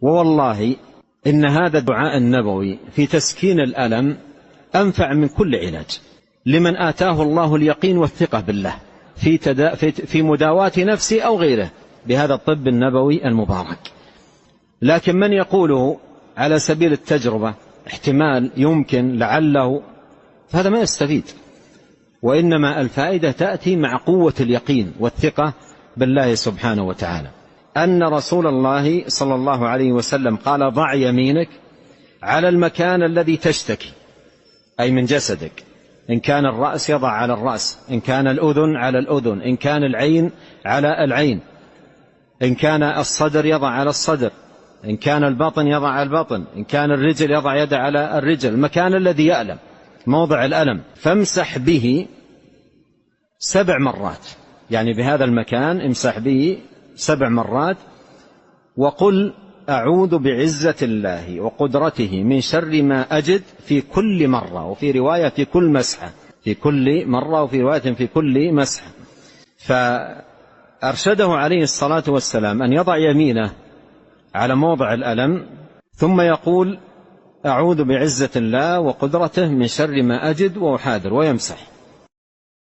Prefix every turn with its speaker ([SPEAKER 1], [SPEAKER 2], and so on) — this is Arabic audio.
[SPEAKER 1] ووالله إن هذا الدعاء النبوي في تسكين الألم أنفع من كل علاج لمن آتاه الله اليقين والثقة بالله في مداواة نفسه أو غيره بهذا الطب النبوي المبارك. لكن من يقوله على سبيل التجربة، احتمال، يمكن، لعله، فهذا ما يستفيد. وإنما الفائدة تأتي مع قوة اليقين والثقة بالله سبحانه وتعالى. أن رسول الله صلى الله عليه وسلم قال: ضع يمينك على المكان الذي تشتكي، أي من جسدك. إن كان الرأس يضع على الرأس، إن كان الأذن على الأذن، إن كان العين على العين، إن كان الصدر يضع على الصدر، إن كان البطن يضع على البطن، إن كان الرجل يضع يده على الرجل، المكان الذي يألم، موضع الألم، فامسح به 7 مرات. يعني بهذا المكان امسح به 7 مرات، وقل: أعوذ بعزة الله وقدرته من شر ما أجد، في كل مرة، وفي رواية في كل مسحة، في كل مرة، وفي رواية في كل مسحة. فأرشده عليه الصلاة والسلام أن يضع يمينه على موضع الألم، ثم يقول: أعوذ بعزة الله وقدرته من شر ما أجد وأحاذر، ويمسح.